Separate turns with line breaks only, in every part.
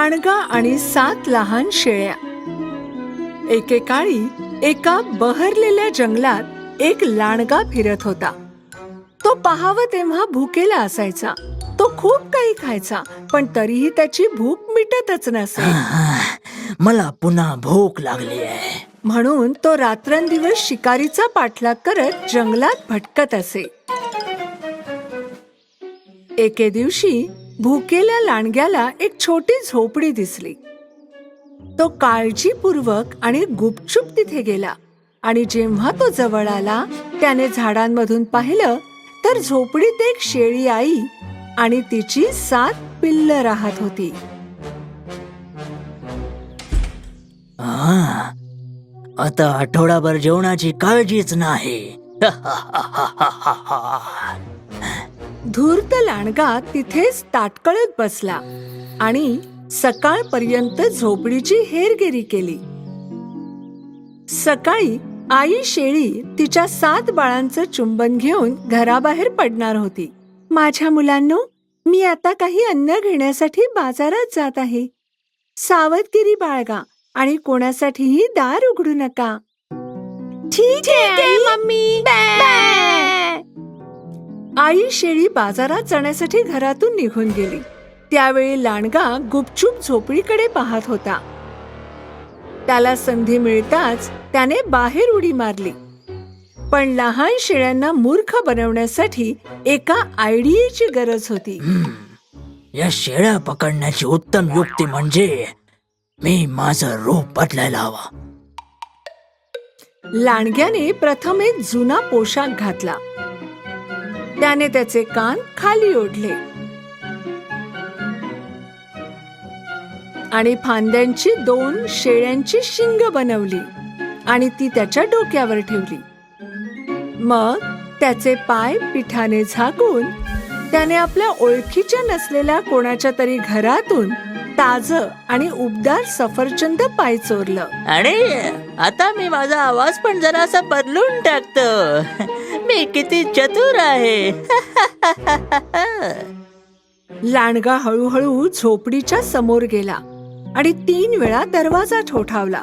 लांडगा आणि 7 लहान शेळ्या. एकेकाळी एका बहरलेल्या जंगलात एक लांडगा फिरत होता. तो पाहावा तेव्हा भुकेला असायचा. तो खूप काही खायचा, पण तरीही त्याची भूक मिटतच नसे.
मला पुन्हा भूक लागली आहे.
म्हणून तो रात्रंदिवस शिकारीचा पाठलाग करत जंगलात भटकत असे. एके दिवशी भुकेल्या लांडग्याला एक छोटी झोपडी दिसली. तो काळजीपूर्वक आणि गुपचूप तिथे गेला आणि जेव्हा तो जवळ आला त्याने झाडांमधून पाहिलं तर झोपडीत एक शेळी आई आणि तिची 7 पिल्लं राहत होती.
आता आठवडाभर जेवणाची काळजीच नाही.
धूर्त लांडगा तिथेच ताटकळत बसला आणि सकाळपर्यंत झोपडीची हेरगिरी केली. सकाळी आई शेळी तिच्या 7 बाळांचं चुंबन घेऊन घराबाहेर पडणार होती. माझ्या मुलांनो, मी आता काही अन्न घेण्यासाठी बाजारात जात आहे. सावधगिरी बाळगा आणि कोणासाठीही दार उघडू नका. ठीक आहे मम्मी. आई शेळी बाजारात जाण्यासाठी घरातून निघून गेली. त्यावेळी लांडगा गुपचूप झोपडीकडे पाहत होता. त्याला संधी मिळताच त्याने बाहेर उडी मारली. पण लहान शेळ्यांना मूर्ख बनवण्यासाठी एका आयडियाची गरज होती.
या शेळ्या पकडण्याची उत्तम युक्ती म्हणजे मी माझं रूप बदलायला हवा.
लांडग्याने प्रथम एक जुना पोशाख घातला. त्याने त्याचे कान खाली ओढले आणि फांद्यांची 2 शेळ्यांची शिंग बनवली आणि ती त्याच्या डोक्यावर ठेवली. मग त्याचे पाय पिठाने झाकून त्याने आपल्या ओळखीच्या नसलेल्या कोणाच्या तरी घरातून ताजं आणि उबदार सफरचंद पाय चोरलं.
आणि आता मी माझा आवाज पण जरासा बदलून टाकतो. मी किती चतुर आहे.
लांडगा हळूहळू झोपडीच्या समोर गेला आणि 3 वेळा दरवाजा ठोठावला.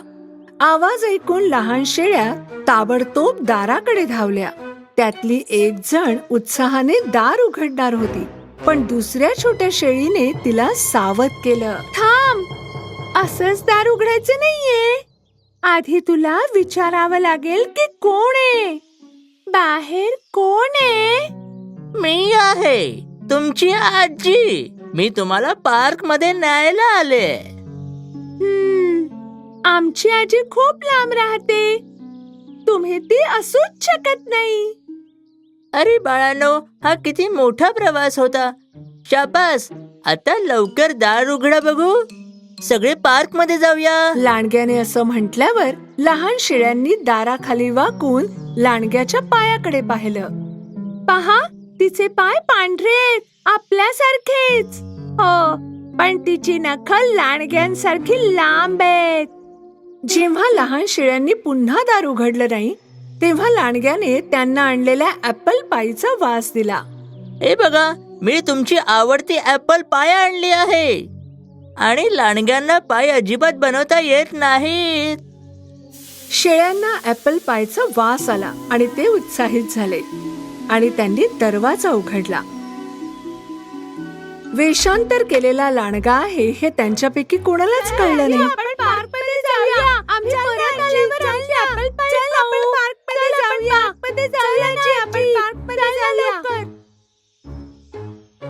आवाज ऐकून लहान शेळ्या ताबडतोब दाराकडे धावल्या. त्यातली एक जण उत्साहाने दार उघडणार होती, पण दुसऱ्या छोट्या शेळीने तिला सावध केलं. थांब, असंच दार उघडायचं नाहीये. आधी तुला विचारावं लागेल की कोण आहे. बाहेर कोण आहे?
मी आहे, तुमची आजी. मी तुम्हाला पार्क मध्ये न्यायला आले.
आमची आजी खूप लांब राहते. तुम्ही ती असूच शकत नाही.
अरे बाळांनो, हा किती मोठा प्रवास होता. शाबास, आता लवकर दार उघडा बघू. सगळे पार्क मध्ये जाऊया.
लांडग्याने असं म्हटल्यावर लहान शेळ्यांनी दाराखाली वाकून लांडग्याच्या पायाकडे पाहिलं. पहा, तिचे पाय पांढरेत, आपल्यासारखेच. हो, पण तिची नखं लांडग्यांसारखी लांब आहेत. जेव्हा लहान शेळ्यांनी पुन्हा दार उघडलं नाही तेव्हा लांडग्याने त्यांना आणलेल्या ऍपल पाईचा वास दिला.
हे बघा, मी तुमची आवडती ऍपल पाय आणली आहे. आणि लांडग्यांना पाय अजिबात बनवता येत नाहीत.
शेळ्यांना ऍपल पायचा वास आला आणि ते उत्साहित झाले आणि त्यांनी दरवाजा उघडला. वेषांतर केलेला लांडगा आहे हे त्यांच्यापैकी कोणालाच कळलं नाही.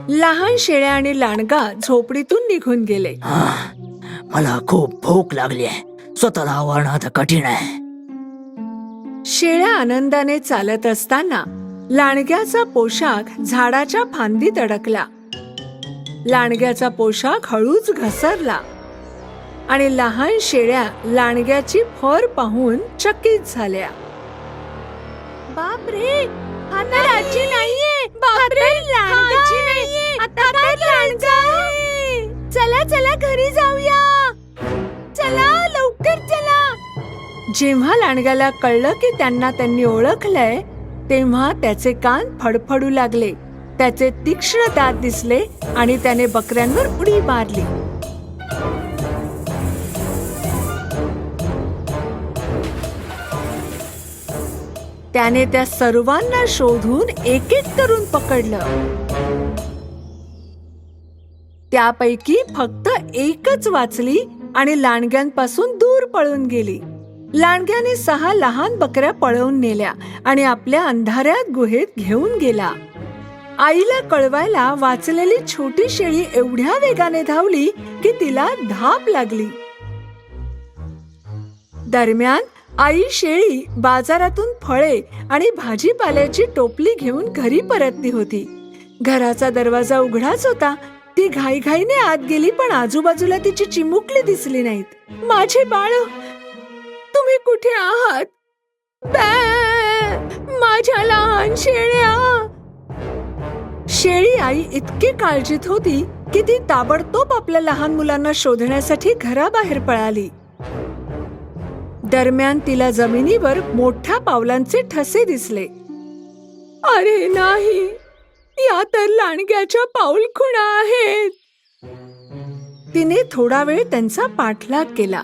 लहान शेळ्या आणि लांडगा झोपडीतून निघून गेले.
मला खूप भूक लागली आहे. स्वतःला आवरणं आता कठीण आहे.
शेळ्या आनंदाने चालत असताना लांडग्याचा पोशाख झाडाच्या फांदीत अडकला. लांडग्याचा पोशाख हळूच घसरला आणि लहान शेळ्या लांडग्याची फर पाहून चकित झाल्या. बापरे, हा तर आजी नाहीये. बापरे, आजी नाहीये. आता काय लांडगा आहे. चला चला घरी जाऊया. चला लवकर चला. जेव्हा लांडग्याला कळलं की त्यांनी ओळखलंय तेव्हा त्याचे कान फडफडू लागले. त्याचे तीक्ष्ण दात दिसले आणि त्याने बकऱ्यांवर उडी मारली. त्याने त्या सर्वांना शोधून एक एक करून पकडलं. त्यापैकी फक्त एकच वाचली आणि लांडग्यांपासून दूर पळून गेली. लांडग्याने 6 लहान बकऱ्या पळवून नेल्या आणि आपल्या अंधाऱ्यात गुहेत घेऊन गेला. आईला कळवायला वाचलेली छोटी शेळी एवढ्या वेगाने धावली की तिला धाप लागली. दरम्यान आई शेळी बाजारातून फळे आणि भाजीपाल्याची टोपली घेऊन घरी परतली होती. घराचा दरवाजा उघडाच होता. ती घाईघाईने आत गेली, पण आजूबाजूला तिची चिमुकली दिसली नाहीत. माझे बाळ, तुम्ही कुठे आहात? माझ्या लहान शेळ्या. शेळी आई इतकी काळजीत होती की ती ताबडतोब आपल्या लहान मुलांना शोधण्यासाठी घराबाहेर पळाली. दरम्यान तिला जमिनीवर मोठ्या पावलांचे ठसे दिसले. अरे नाही, या तर लांडग्याच्या पाऊलखुणा आहेत. तिने थोडा वेळ त्यांचा पाठलाग केला,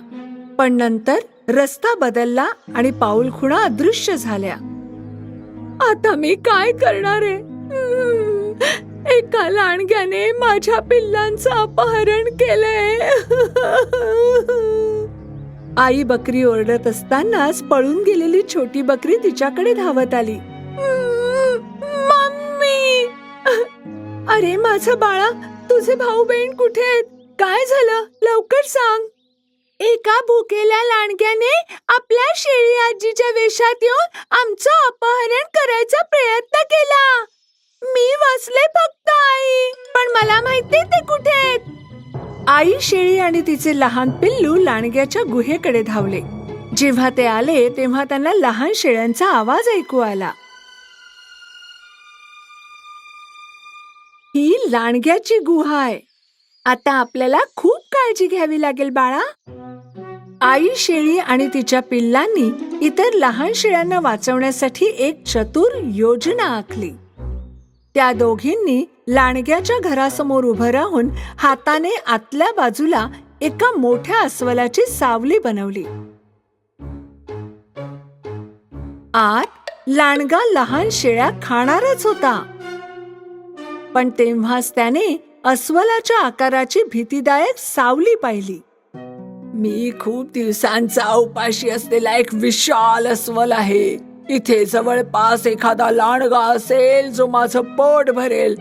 पण नंतर रस्ता बदलला आणि पाऊलखुणा अदृश्य झाल्या. आता मी काय करणार आहे? एका लांडग्याने माझ्या पिल्लांचं अपहरण केलंय. आई बकरी ओरडत असतानाच पळून गेलेली छोटी बकरी तिच्याकडे धावत आली. मम्मी! अरे माझं बाळा, तुझे भाऊ बहीण कुठे आहेत? काय झालं? लवकर सांग. एका भुकेल्या लांडग्याने आपल्या शेळी आजीच्या वेशात येऊन आमचं अपहरण करायचा प्रयत्न केला. मी वाचले फक्त आई, पण मला माहिती ते कुठे आहेत. आई शेळी आणि तिचे लहान पिल्लू लांडग्याच्या गुहेकडे धावले. जेव्हा ते आले तेव्हा त्यांना लहान शेळ्यांचा आवाज ऐकू आला. ही लांडग्याची गुहा आहे. आता आपल्याला खूप काळजी घ्यावी लागेल बाळा. आई शेळी आणि तिच्या पिल्लांनी इतर लहान शेळ्यांना वाचवण्यासाठी एक चतुर योजना आखली. त्या दोघींनी लांडग्याच्या घरासमोर उभं राहून हाताने आतल्या बाजूला एका मोठ्या अस्वलाची सावली बनवली. आत लांडगा लहान शेळ्या खाणारच होता, पण तेव्हाच त्याने अस्वलाच्या आकाराची भीतीदायक सावली पाहिली. मी खूप दिवसांचा उपाशी असलेला एक विशाल अस्वल आहे. इथे जवळपास एखादा लांडगा असेल जो माझं पोट भरेल.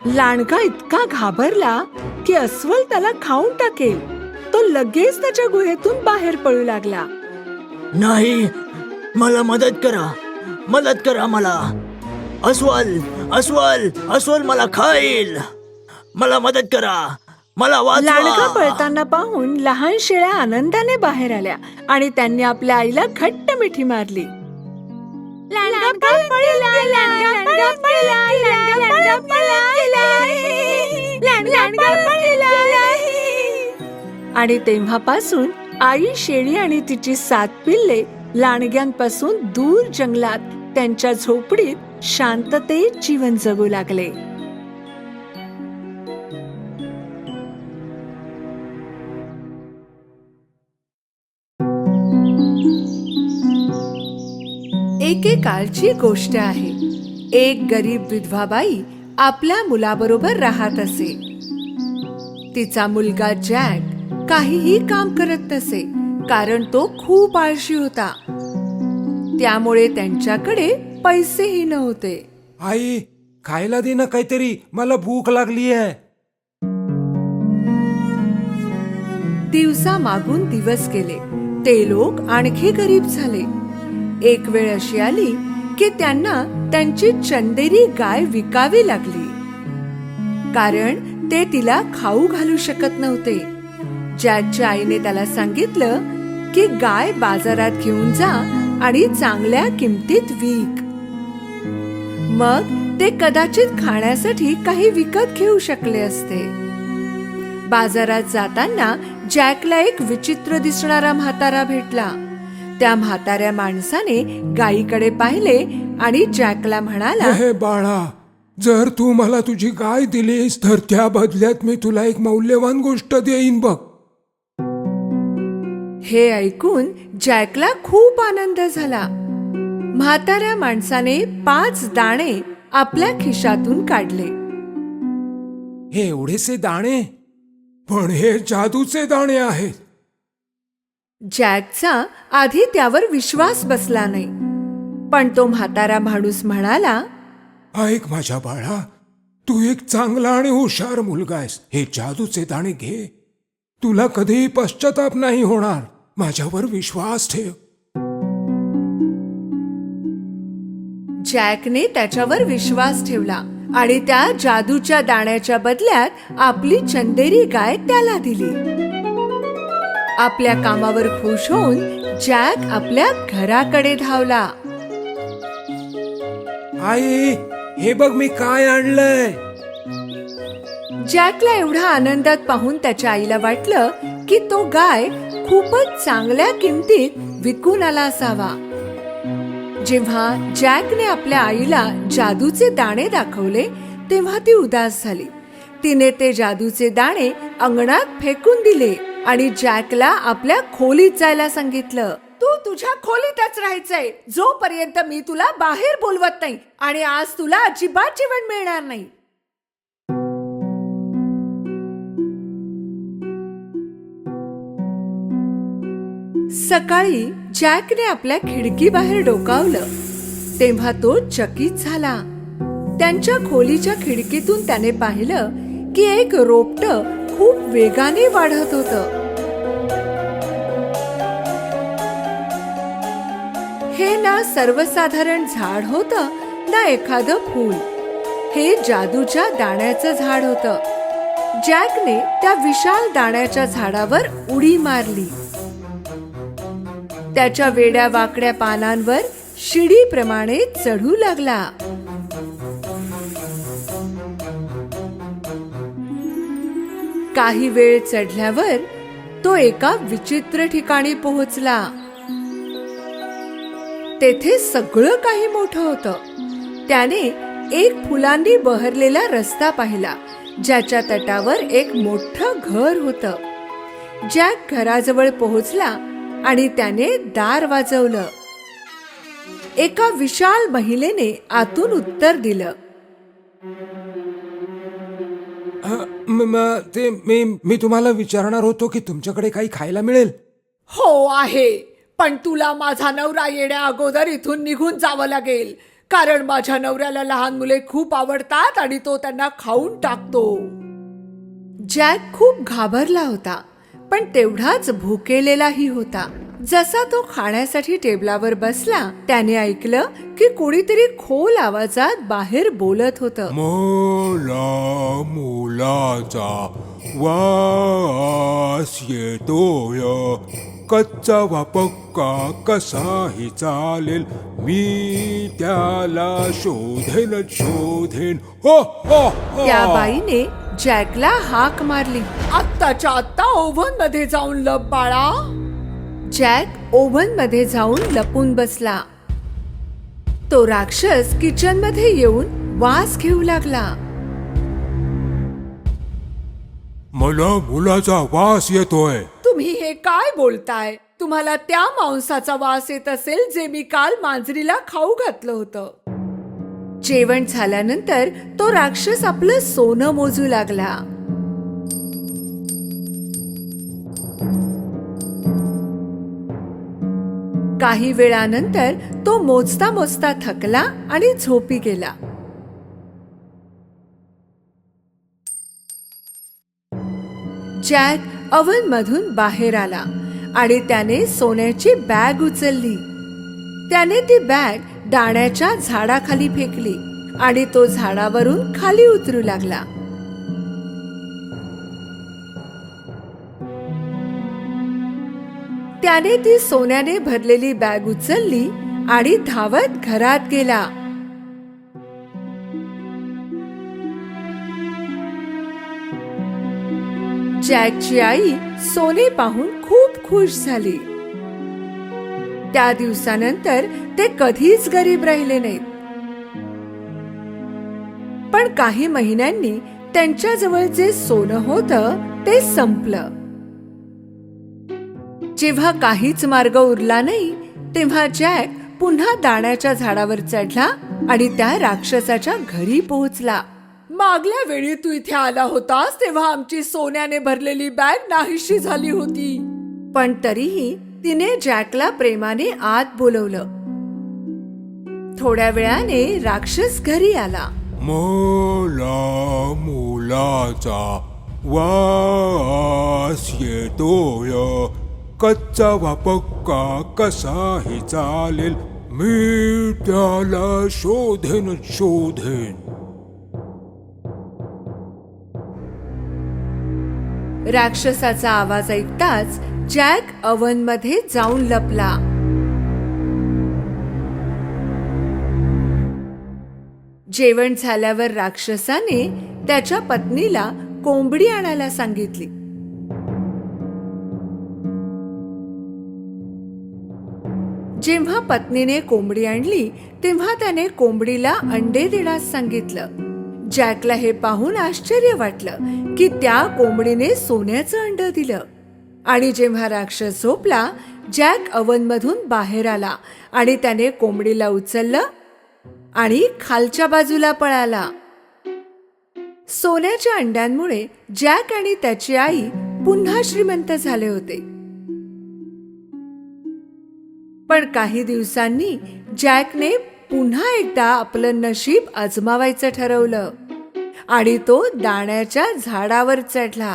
लांडगा इतका घाबरला की अस्वल त्याला खाऊन टाकेल. तो लगेच त्याच्या गुहेतून बाहेर पळू लागला.
नाही, मला मदत करा मला. अस्वल अस्वल अस्वल मला खाईल. मला मदत करा, मला वाचवा.
लांडगा पळताना पाहून लहान शेळ्या आनंदाने बाहेर आल्या आणि त्यांनी आपल्या आईला घट्ट मिठी मारली. आणि तेव्हापासून आई शेळी आणि तिची 7 पिल्ले लांडग्यांपासून दूर जंगलात त्यांच्या झोपडीत शांततेत जीवन जगू लागले. एकेकाळची गोष्ट आहे. एक गरीब विधवा बाई आपल्या मुलाबरोबर राहत असे. तिचा मुलगा जॅक काहीही काम करत नसे, कारण तो खूप आळशी होता. त्यामुळे त्यांच्याकडे पैसेही नव्हते.
आई, खायला दे ना काहीतरी, मला भूक लागली आहे.
दिवसा मागून दिवस गेले. ते लोक आणखी गरीब झाले. एक वेळ अशी आली की त्यांना त्यांची चंदेरी गाय विकावी लागली, कारण ते तिला खाऊ घालू शकत नव्हते. जॅकच्या आईने त्याला सांगितलं की गाय बाजारात घेऊन जा आणि चांगल्या किमतीत विक. मग ते कदाचित खाण्यासाठी काही विकत घेऊ शकले असते. बाजारात जाताना जॅकला एक विचित्र दिसणारा म्हातारा भेटला. त्या म्हाताऱ्या माणसाने गायीकडे पाहिले आणि जॅकला म्हणाला,
हे बाळा, जर तू मला तुझी गाय दिलीस तर त्या बदल्यात मी तुला एक मौल्यवान गोष्ट देईन बघ.
हे ऐकून जॅकला खूप आनंद झाला. म्हाताऱ्या माणसाने 5 दाणे आपल्या खिशातून काढले.
हे एवढेसे दाणे, पण हे जादूचे दाणे आहेत.
जॅकचा आधी त्यावर विश्वास बसला नाही, पण तो म्हातारा माणूस म्हणाला,
ऐक माझ्या बाळा, तू एक चांगला आणि हुशार मुलगा आहेस. हे जादूचे दाणे घे. तुला कधीही पश्चाताप नाही होणार. माझ्यावर विश्वास ठेव.
जॅकने त्याच्यावर विश्वास ठेवला आणि त्या जादूच्या दाण्याच्या बदल्यात आपली चंदेरी गाय त्याला दिली. आपल्या कामावर खुश होऊन जॅक आपल्या घराकडे धावला.
आई, हे बघ मी काय आणलंय.
जॅकला एवढा आनंदात पाहून त्याच्या आईला वाटलं की तो गाय खूपच चांगल्या किमतीत विकून आला असावा. जेव्हा जॅकने आपल्या आईला जादूचे दाणे दाखवले तेव्हा ती उदास झाली. तिने ते जादूचे दाणे अंगणात फेकून दिले आणि जॅकला आपल्या खोलीत जायला सांगितलं. तू तुझ्या खोलीतच राहायचंय जोपर्यंत मी तुला बाहेर बोलवत नाही, आणि आज तुला अजिबात जेवण मिळणार नाही. सकाळी जॅकने आपल्या खिडकी बाहेर डोकावलं तेव्हा तो चकित झाला. त्यांच्या खोलीच्या खिडकीतून त्याने पाहिलं की एक रोपटं खूप वेगाने वाढत होतं. हे ना सर्वसाधारण झाड होतं ना एखादं फूल. हे जादूच्या दाण्याचं झाड होतं. जॅकने त्या विशाल दाण्याच्या झाडावर उडी मारली. त्याच्या वेड्या वाकड्या पानांवर शिडीप्रमाणे चढू लागला. काही वेळ चढल्यावर तो एका विचित्र ठिकाणी पोहोचला. तेथे सगळं काही मोठं होतं. त्याने एक फुलांनी बहरलेला रस्ता पाहिला ज्याच्या तटावर एक मोठं घर होतं. जॅक घराजवळ पोहोचला आणि त्याने दार वाजवलं. एका विशाल महिलेने आतून उत्तर दिलं.
मी तुम्हाला विचारणार होतो की तुमच्याकडे काही खायला मिळेल.
हो आहे, पण तुला माझा नवरा येण्या अगोदर इथून निघून जावं लागेल, कारण माझ्या नवऱ्याला लहान मुले खूप आवडतात आणि तो त्यांना खाऊन टाकतो. जॅक खूप घाबरला होता, पण तेवढाच भुकेलेलाही होता. जसा तो खाण्यासाठी टेबलावर बसला त्याने ऐकलं की कोणीतरी खोल आवाजात बाहेर बोलत होतं.
मला मुलाचा वास येतोय. कच्चा वा पक्का कसाही चालेल, मी त्याला शोधेन. हो हो हो.
त्या बाईने जॅकला हाक मारली. आत्ताच्या आत्ता ओव्हन मध्ये जाऊन लप बाळा. जॅक ओव्हन मध्ये जाऊन लपून बसला. तो राक्षस किचन मध्ये येऊन वास घेऊ लागला.
मला मुलाचा वास येतोय.
तुम्ही हे काय बोलताय? तुम्हाला त्या मांसाचा वास येत असेल जे मी काल मांजरीला खाऊ घातलं होतं. जेवण झाल्यानंतर तो राक्षस आपलं सोनं मोजू लागला. काही वेळानंतर तो मोजता मोजता थकला आणि झोपी गेला. जॅक ओव्हन मधून बाहेर आला आणि त्याने सोन्याची बॅग उचलली. त्याने ती बॅग दाण्याच्या झाडाखाली फेकली आणि तो झाडावरून खाली उतरू लागला. त्याने ती सोन्याने भरलेली बॅग उचलली आणि धावत घरात गेला. जॅकची आई सोने पाहून खूप खुश झाली. त्या दिवसानंतर ते कधीच गरीब राहिले नाहीत. पण काही महिन्यांनी त्यांच्याजवळ जे सोनं होतं ते संपलं. जेव्हा काहीच मार्ग उरला नाही तेव्हा जॅक पुन्हा दाण्याच्या झाडावर चढला आणि त्या राक्षसाच्या घरी पोहोचला. मागल्या वेळी तू इथे आला होतास तेव्हा आमची सोन्याने भरलेली बॅग नाहीशी झाली होती. पण तरीही तिने जॅकला प्रेमाने आत बोलवलं. थोड्या वेळाने राक्षस घरी आला.
मला मुलाचा वास येतोय. कच्चा वा पक्का कसाही चालेल, मी त्याला शोधेन.
राक्षसाचा आवाज ऐकताच जॅक अवन मध्ये जाऊन लपला. जेवण झाल्यावर राक्षसाने त्याच्या पत्नीला कोंबडी आणायला सांगितली. जेव्हा पत्नीने कोंबडी आणली तेव्हा त्याने कोंबडीला अंडे देण्यास सांगितलं. जॅकला हे पाहून आश्चर्य वाटलं की त्या कोंबडीने सोन्याचं अंड दिलं. आणि जेव्हा राक्षस झोपला, जॅक अवन मधून बाहेर आला आणि त्याने कोंबडीला उचललं आणि खालच्या बाजूला पळाला. सोन्याच्या अंड्यांमुळे जॅक आणि त्याची आई पुन्हा श्रीमंत झाले होते. पण काही दिवसांनी जॅकने पुन्हा एकदा आपलं नशीब आजमावायचं ठरवलं आणि तो दाण्याच्या झाडावर चढला.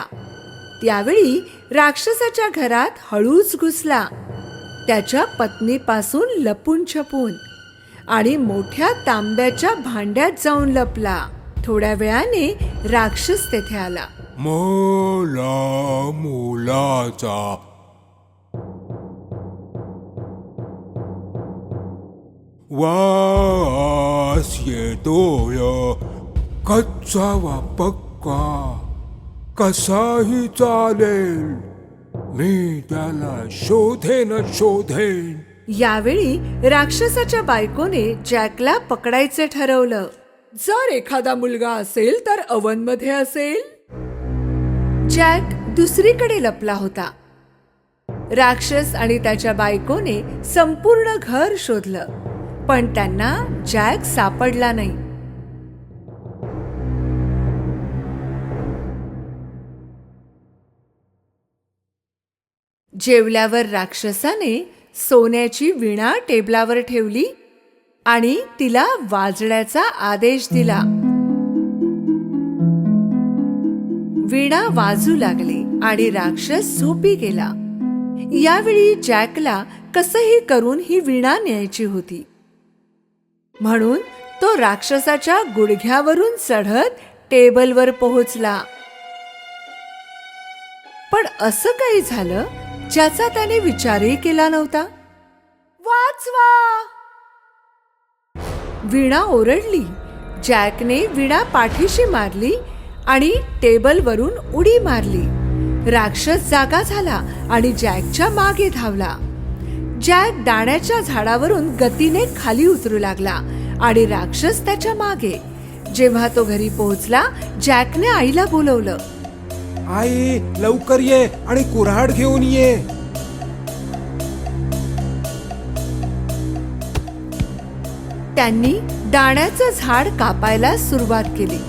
त्यावेळी राक्षसाच्या घरात हळूच घुसला, त्याच्या पत्नीपासून लपून छपून, आणि मोठ्या तांब्याच्या भांड्यात जाऊन लपला. थोड्या वेळाने राक्षस तेथे आला.
मला मुलाचा वास येतोय. कच्चा वा पक्का कसाही चालेल, मी त्याला शोधेन.
यावेळी राक्षसाच्या बायकोने जॅकला पकडायचे ठरवलं. जर एखादा मुलगा असेल तर अवन मध्ये असेल. जॅक दुसरीकडे लपला होता. राक्षस आणि त्याच्या बायकोने संपूर्ण घर शोधलं, पण त्यांना जॅक सापडला नाही. जेवल्यावर राक्षसाने सोन्याची वीणा टेबलावर ठेवली आणि तिला वाजण्याचा आदेश दिला. वीणा वाजू लागली आणि राक्षस झोपी गेला. यावेळी जॅकला कसंही करून ही वीणा न्यायची होती, म्हणून तो राक्षसाच्या गुडघ्यावरून चढत टेबलवर पोहोचला. पण असं काही झालं ज्याचा त्याने विचारही केला नव्हता. वाचवा! वीणा ओरडली. जॅकने वीणा पाठीशी मारली आणि टेबलवरून उडी मारली. राक्षस जागा झाला आणि जॅकच्या मागे धावला. जॅक दाण्याच्या झाडावरून गतीने खाली उतरू लागला आणि राक्षस त्याच्या मागे. जेव्हा तो घरी पोहोचला, जॅकने आईला बोलवलं.
आई, लवकर ये आणि कुऱ्हाड घेऊन ये.
त्यांनी दाण्याचं झाड कापायला सुरुवात केली.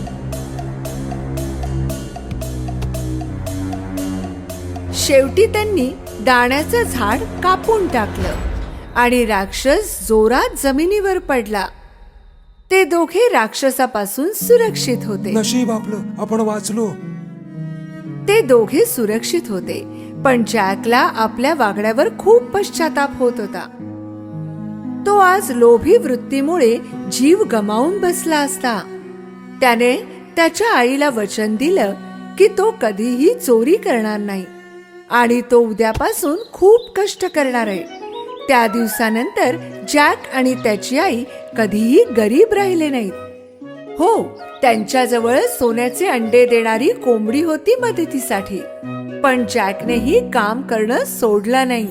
शेवटी त्यांनी दाण्याचं झाड कापून टाकलं आणि राक्षस जोरात जमिनीवर पडला. ते दोघे राक्षसापासून सुरक्षित होते.
नशीब आपलं, आपण वाचलो.
ते दोघे सुरक्षित होते, पण जॅकला आपल्या वागण्यावर खूप पश्चाताप होत होता. तो आज लोभी वृत्तीमुळे जीव गमावून बसला असता. त्याने त्याच्या आईला वचन दिलं की तो कधीही चोरी करणार नाही आणि तो उद्यापासून खूप कष्ट करणार आहे. त्या दिवसानंतर जॅक आणि त्याची आई कधीही गरीब राहिले नाहीत. हो, त्यांच्याजवळ सोन्याचे अंडे देणारी कोंबडी होती मदतीसाठी, पण जॅकनेही काम करणं सोडलं नाही.